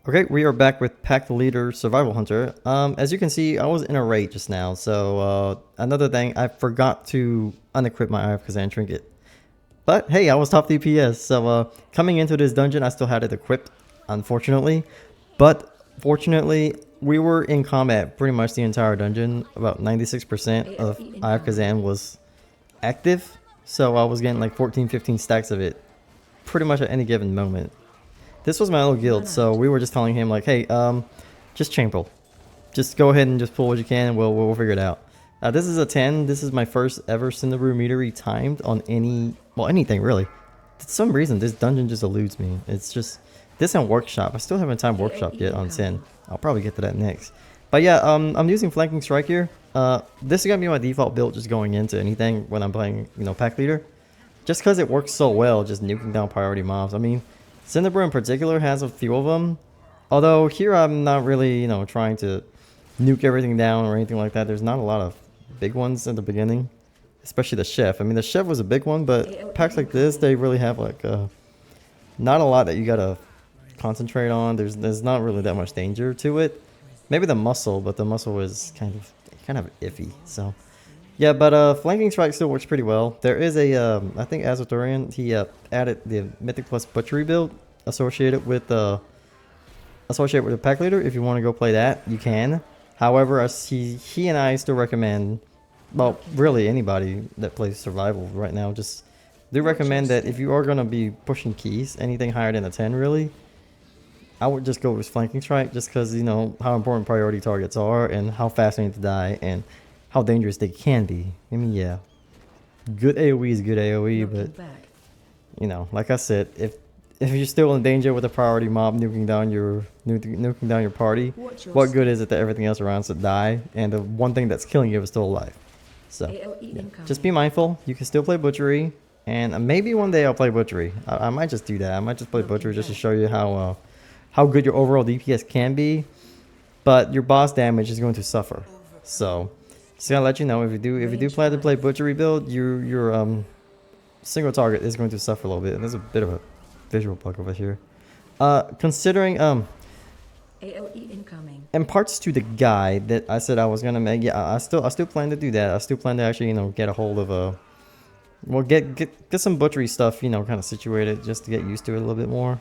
Okay, we are back with Pack Leader Survival Hunter. As you can see, I was in a raid just now. So another thing, I forgot to unequip my Eye of Kezan trinket. But hey, I was top DPS. So coming into this dungeon, I still had it equipped, unfortunately. But fortunately, we were in combat pretty much the entire dungeon. About 96% of Eye of Kezan was active. So I was getting like 14, 15 stacks of it pretty much at any given moment. This was my little guild, so we were just telling him like, hey, just chain pull. Just go ahead and just pull what you can, and we'll figure it out. This is a 10. This is my first ever Cinderbrew Meadery timed on anything really. For some reason, this dungeon just eludes me. It's just this and workshop. I still haven't timed workshop yet on 10. I'll probably get to that next. But yeah, I'm using flanking strike here. This is gonna be my default build, just going into anything when I'm playing, pack leader. Just because it works so well, just nuking down priority mobs. I mean, Cinderbrew in particular has a few of them. Although here I'm not really, trying to nuke everything down or anything like that. There's not a lot of big ones in the beginning. Especially the chef. I mean, the chef was a big one, but packs like this, they really have like not a lot that you gotta concentrate on. There's not really that much danger to it. Maybe the muscle, but the muscle is kind of iffy. So yeah, but flanking strike still works pretty well. There is a I think Azotarian, he added the Mythic plus Butchery build associated with the pack leader. If you want to go play that, you can. However, he and I still recommend, well, really anybody that plays survival right now, just do recommend that if you are gonna be pushing keys, anything higher than a 10 really, I would just go with flanking strike, just because you know how important priority targets are and how fast they need to die and how dangerous they can be. I mean, yeah, good AoE is good AoE, but like I said, if you're still in danger with a priority mob nuking down your party, what good is it that everything else around should die and the one thing that's killing you is still alive? So yeah, just be mindful. You can still play Butchery, and maybe one day I'll play Butchery. I might just do that. I might just play Butchery just to show you how good your overall DPS can be, but your boss damage is going to suffer. So just gonna let you know, if you do plan to play Butchery build, your single target is going to suffer a little bit. And there's a bit of a visual bug over here. Considering AOE incoming. in parts to the guide that I said I was gonna make, yeah, I still plan to do that. I still plan to actually get a hold of get some Butchery stuff, kind of situated just to get used to it a little bit more.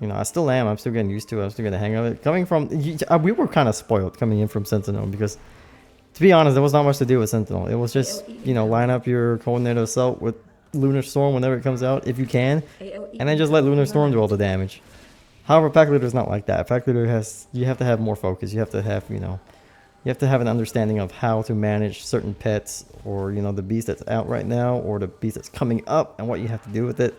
I still am. I'm still getting used to it. I'm still getting the hang of it. Coming from, we were kind of spoiled coming in from Sentinel because, to be honest, there was not much to do with Sentinel. It was just, line up your coordinated assault with Lunar Storm whenever it comes out, if you can, and then just let Lunar Storm do all the damage. However, Pack Leader is not like that. Pack Leader you have to have more focus. You have to have, you have to have an understanding of how to manage certain pets, or, the beast that's out right now, or the beast that's coming up, and what you have to do with it.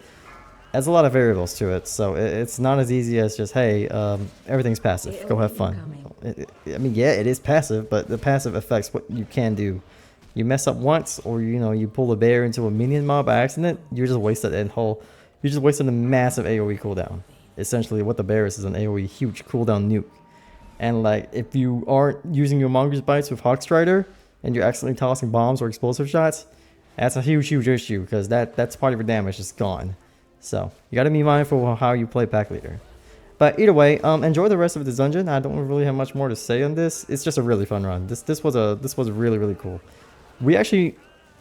There's a lot of variables to it, so it's not as easy as just, hey, everything's passive, go have fun. I mean, yeah, it is passive, but the passive affects what you can do. You mess up once, or you pull a bear into a minion mob by accident, you're just wasted you're just wasting a massive AoE cooldown. Essentially, what the bear is an AoE huge cooldown nuke. And like, if you aren't using your Mongoose Bites with Hawkstrider, and you're accidentally tossing bombs or explosive shots, that's a huge issue, because that's part of your damage just gone. So you got to be mindful of how you play Pack Leader. But either way, enjoy the rest of this dungeon. I don't really have much more to say on this. It's just a really fun run. This was really cool. We actually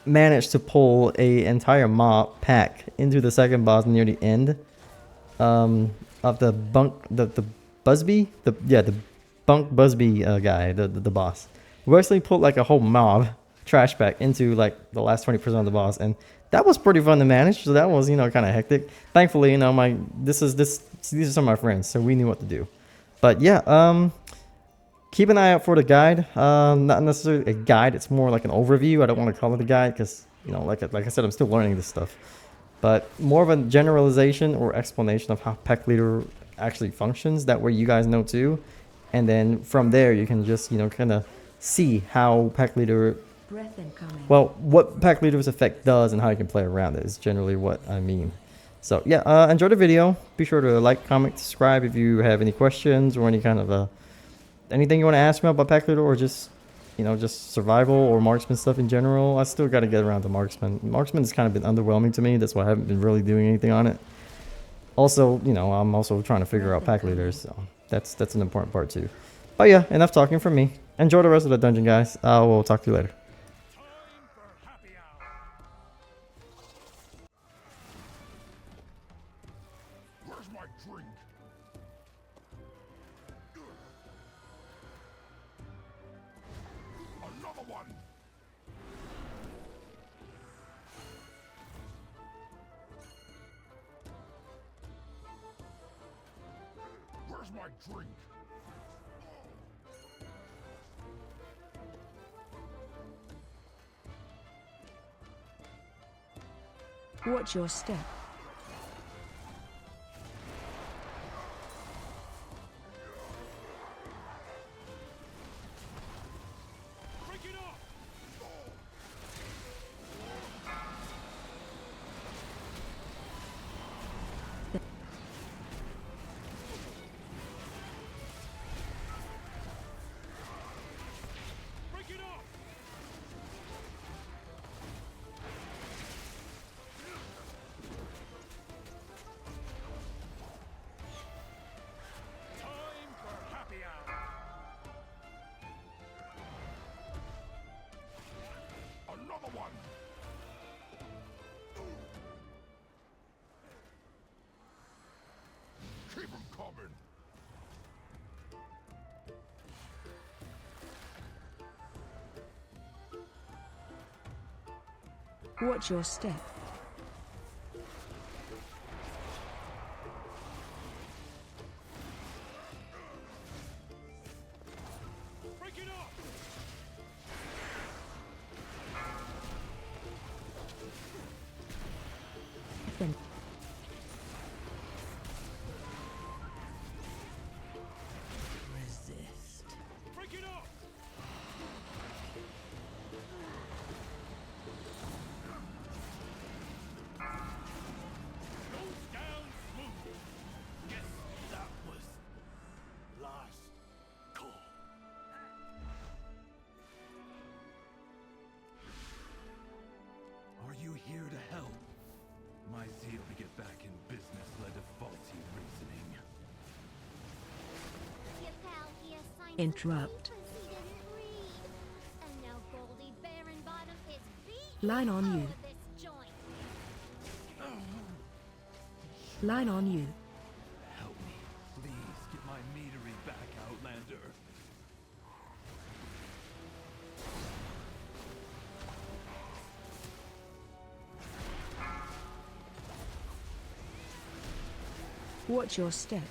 managed to pull a entire mob pack into the second boss near the end of the Busby, the Bunk Busby guy, the boss. We actually pulled like a whole mob trash pack into like the last 20% of the boss, and that was pretty fun to manage. So that was kind of hectic. Thankfully, these are some of my friends, so we knew what to do. But yeah, keep an eye out for the guide. Not necessarily a guide, it's more like an overview. I don't want to call it a guide because like I said, I'm still learning this stuff. But more of a generalization or explanation of how Pack Leader actually functions. That way you guys know too, and then from there you can just kind of see how Pack Leader. Well, what Pack Leader's effect does and how you can play around it is generally what I mean. So yeah, enjoy the video. Be sure to like, comment, subscribe if you have any questions or any kind of anything you want to ask me about Pack Leader, or just just survival or marksman stuff in general. I still got to get around to marksman. Marksman has kind of been underwhelming to me. That's why I haven't been really doing anything on it. Also, I'm also trying to figure out Pack Leaders. So That's an important part too. But yeah, enough talking from me. Enjoy the rest of the dungeon, guys. We'll talk to you later. Where's my drink? Another one. Where's my drink? Watch your step. Break it off! Break it off! Time for happy hour. Another one. Keep 'em coming. Watch your step. Break it off! Then Resist. Break it off! Goes down smooth. Guess that was last call. Are you here to help? My zeal to get back in business led to faulty reasoning. Your pal here signed Interrupt. some papers he didn't read. And now Goldie Baronbottom is beat Line on you. over this joint. line on you. Help me, please get my meadery back, Outlander. Watch your step.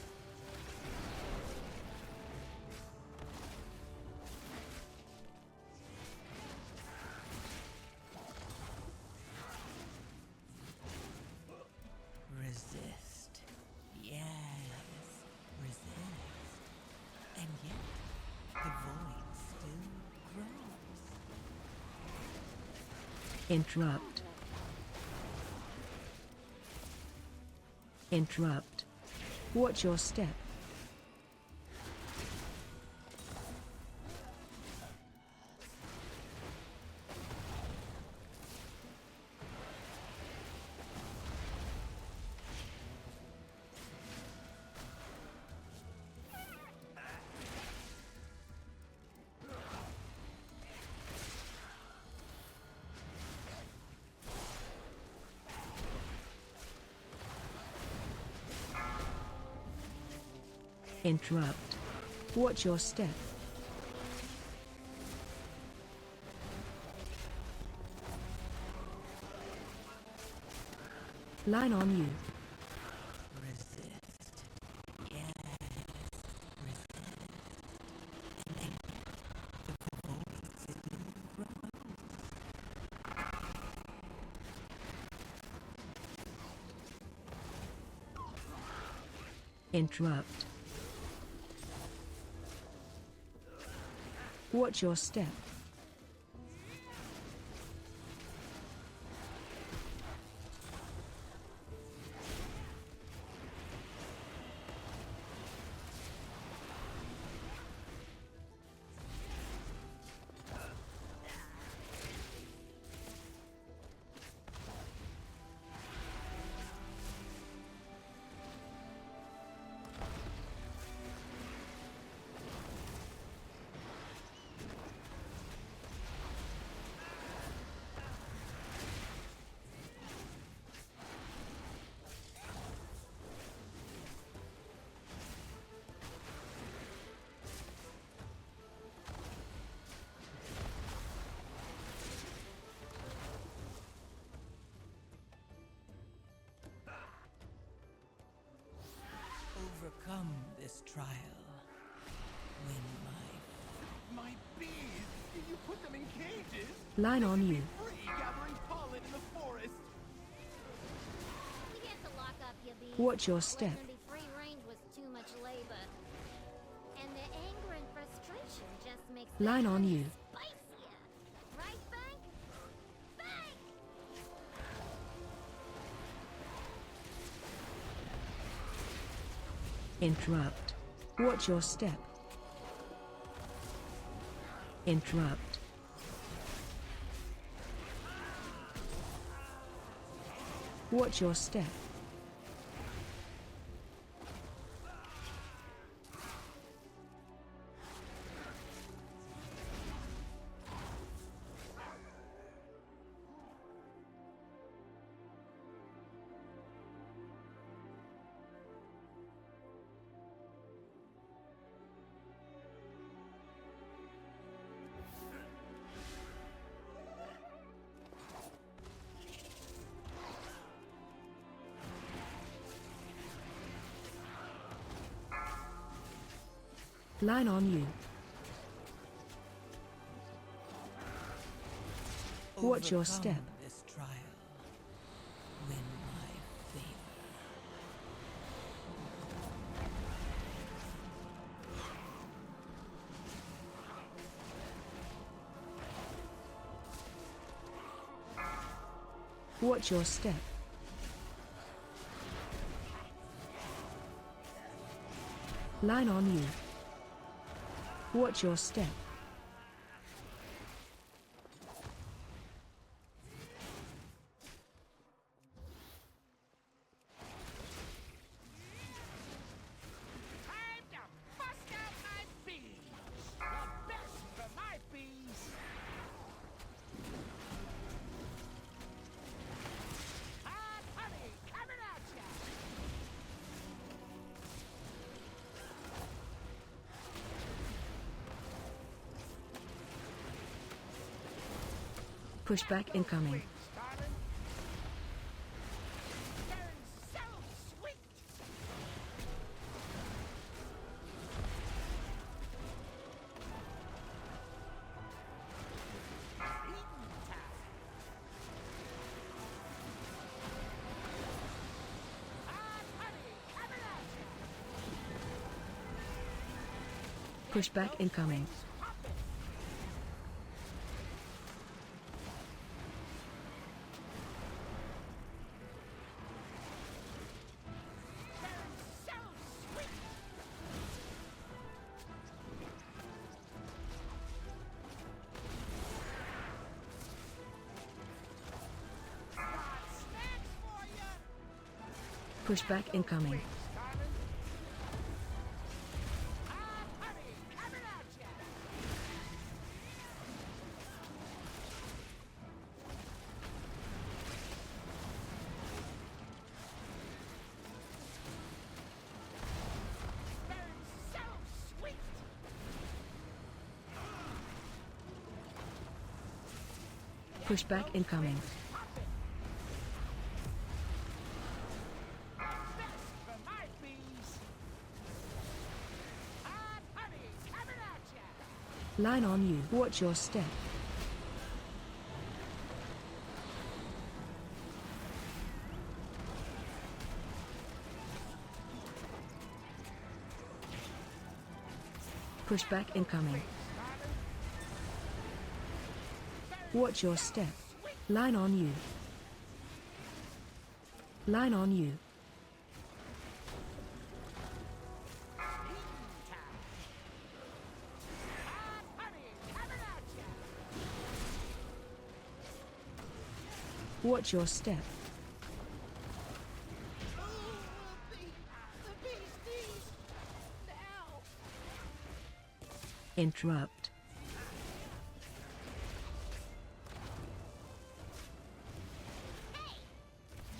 Resist. Yes. Resist. And yet, the void still grows. Interrupt. Interrupt. Watch your step. Interrupt. Watch your step. Line on you. Resist. Yes. Resist. And yet, the void still grows. Interrupt. Watch your step. trial when My bees! You put them in cages? Line on you. Free gathering pollen in the forest! You get to lock up your bees. Watch your step. Letting them be free range was too much labor. And their anger and frustration just makes the Line on honey you. spicier. Right, Bank? Bank! Interrupt. Watch your step. Interrupt. Watch your step. Line on you. Watch your overcome step. this trial. Win my favor. Watch your step. Line on you. Watch your step. Time to bust out my bees! The best for my bees! Hot honey coming at ya! Pushback incoming. Wings, darling. They're so sweet! Eating time! Hot honey coming at ya! Pushback incoming. Popping! They're so sweet! Got snacks for ya! Pushback incoming. Wings, darling. Hot honey coming at ya! They're so sweet! Pushback incoming. Popping! Best for my bees! Hot honey coming at ya! Line on you. Watch your step. Pushback incoming. Watch your step. Line on you. Line on you. Hot honey coming at ya! Watch your step. The beasties! Now! Interrupt. Hey!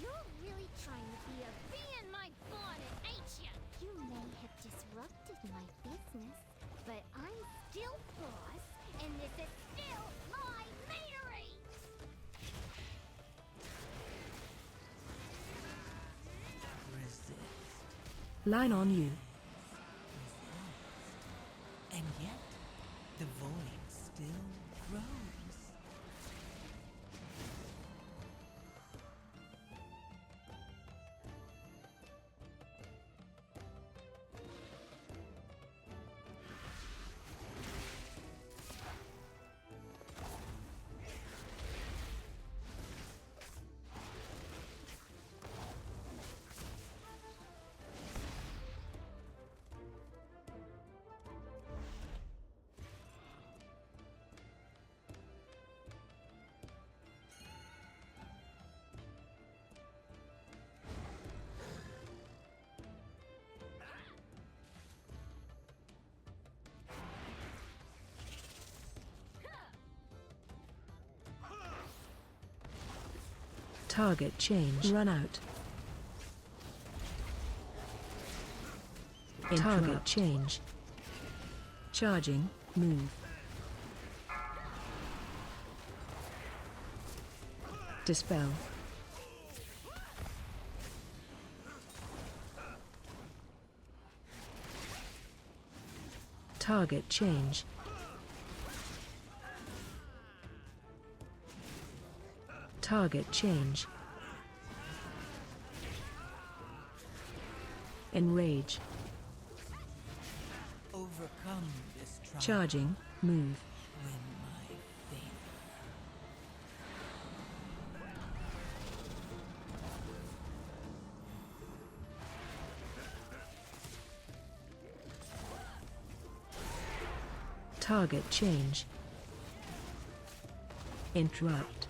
You're really trying to be a bee in my bonnet, ain't ya? You may have disrupted my business, but I'm still boss, and this is still my meadery! Resist. Line on you. And yet, the void still grows. Target change. Run out. Target change. Charging. Move. Dispel. Target change. Target change. Enrage. Overcome this trial. Charging. Move. Win my favor. Target change. Interrupt.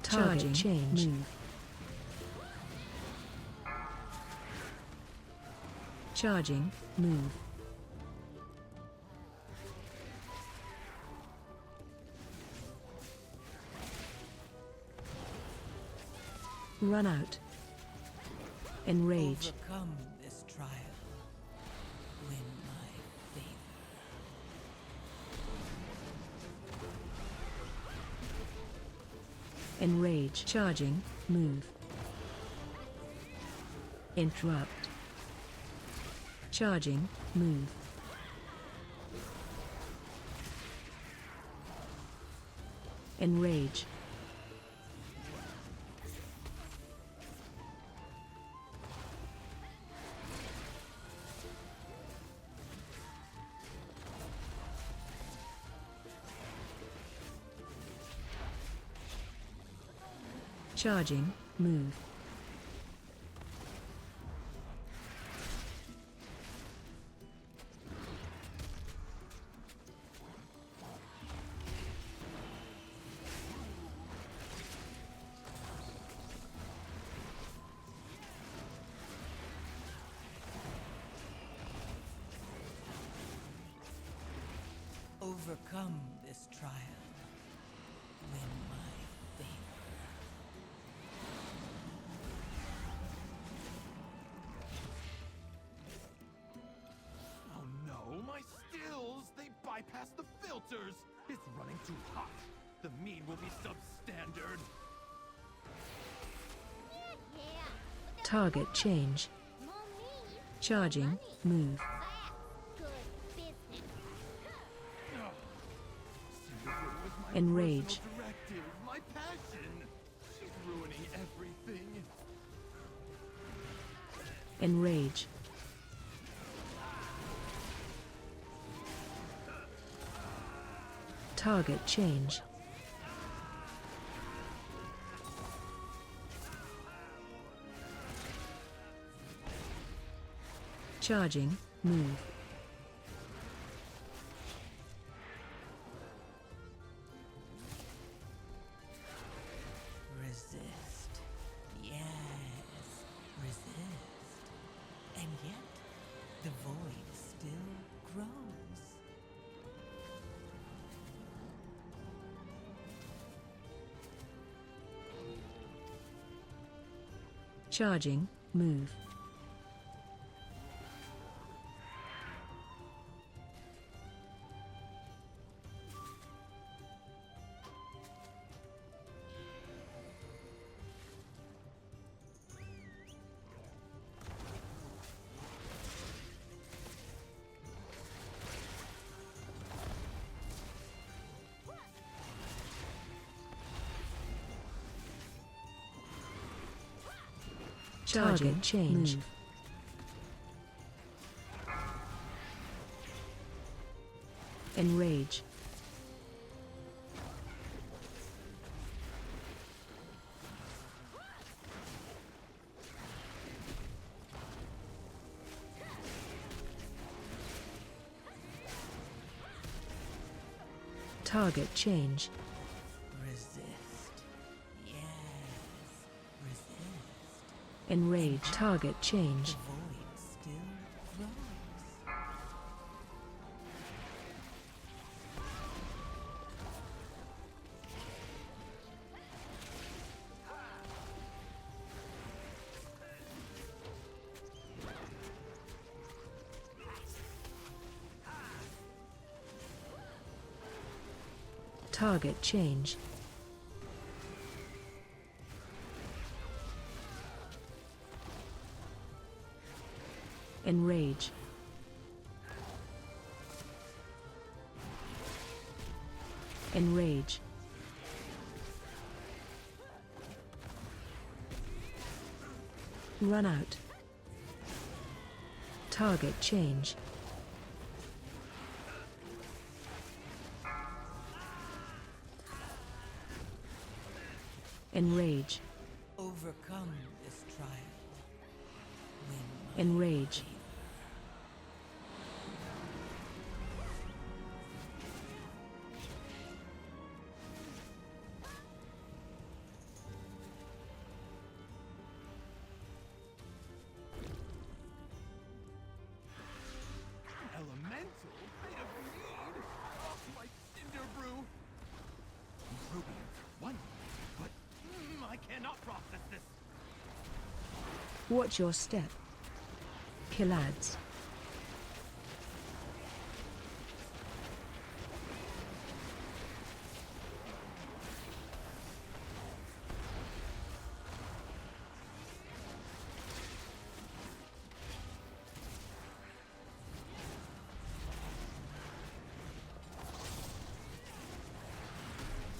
Target change. Move. Charging. Move. Run out. Enrage. Overcome this trial. Win my favor. Enrage. Charging. Move. Interrupt. Charging. Move. Enrage. Charging. Move. Overcome this trial. Win my favor. Oh no, my stills! They bypass the filters! It's running too hot! The mead will be substandard! Yeah. Target change. More meat. Charging. Money. Move. That's good business. Cinderbrew was my Enrage. personal directive, my passion! She's ruining everything! Enrage. Target change. Charging. Move. Resist. Yes, resist. And yet, the void still grows. Charging, move. Target change. Move. Enrage. Target change. Resist. Yes. Resist. Enrage. Target change. The void still grows. Target change. Enrage. Enrage. Run out. Target change. Enrage. Overcome this trial. Win my Enrage. Elemental made of mead? Oh, like Cinderbrew. Rubians, one. But I cannot process this. Watch your step. Kill ads.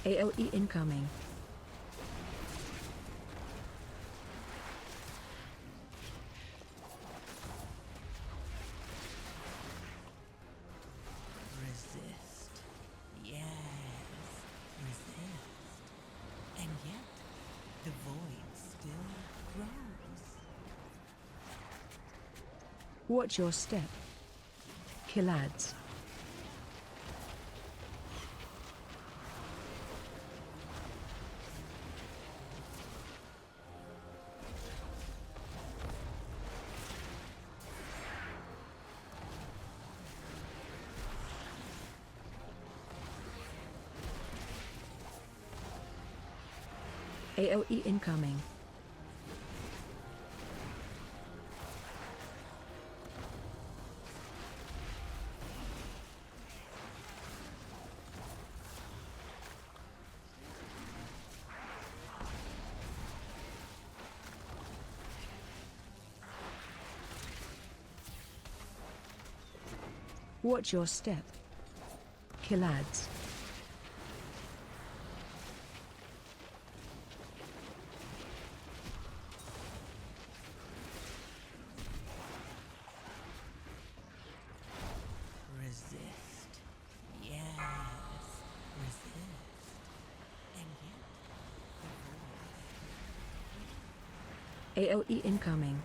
AOE incoming. resist. Yes, resist. And yet, the void still grows. Watch your step. Kill ads. AOE incoming. Watch your step. Kill ads. Resist. Yes, resist. And yet, the void. AOE incoming.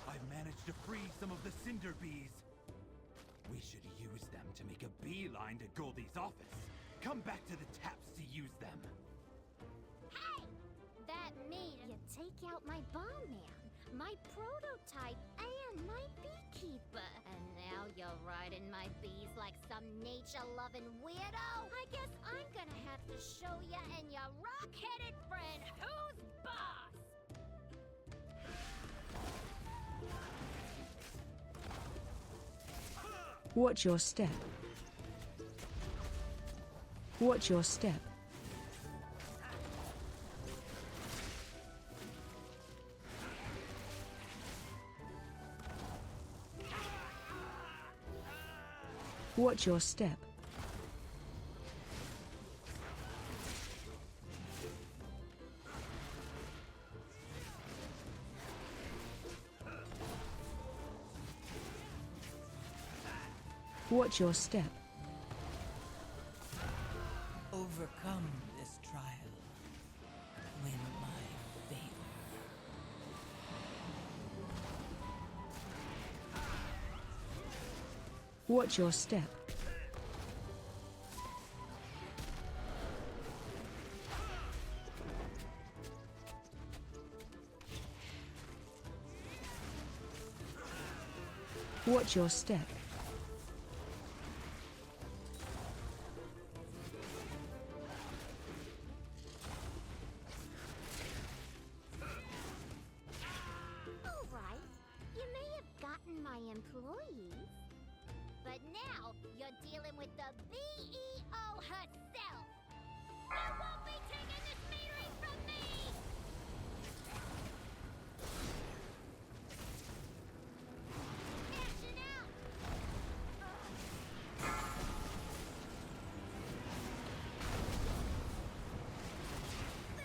I've managed to free some of the cinder bees. We should use them to make a beeline to Goldie's office. come back to the taps to use them. Hey! That means you take out my bomb man, my prototype, and my beekeeper. And now you're riding my bees like some nature-loving weirdo? I guess I'm gonna have to show you and your rock-headed friend who's boss! Watch your step. Watch your step. Watch your step. Watch your step. Overcome this trial. Win my favor. Watch your step. Watch your step. All right, you may have gotten my employees, but now you're dealing with the VEO herself. You won't be taking this Meadery from me! Action out!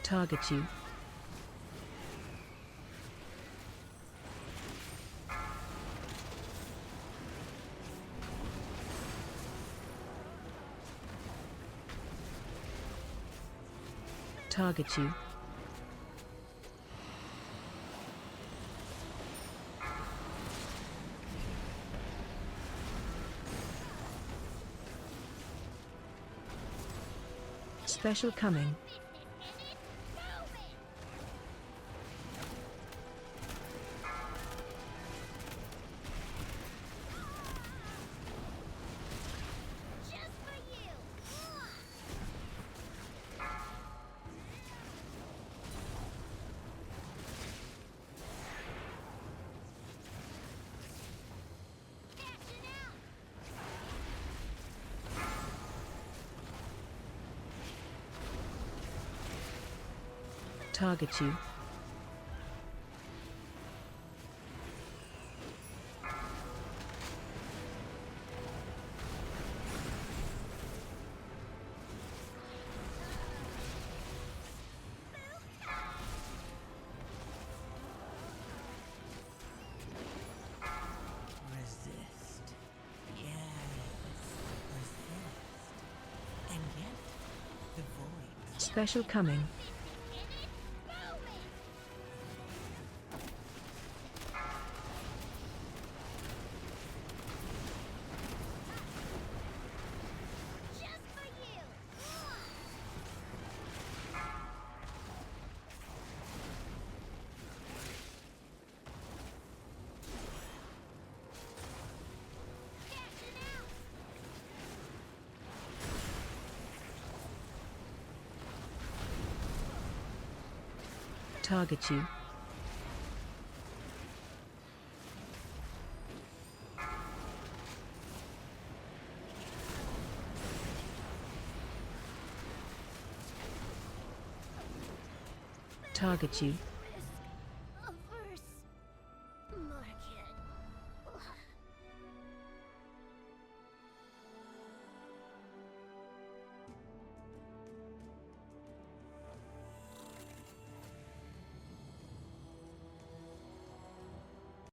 Target you. Target you. Special coming. Business, and it's moving! Just for you! Action out! Target you. Resist. Yes, resist. And yet, the void. Special coming. Business, and it's moving! Just for you! Action out! Target you. Target you.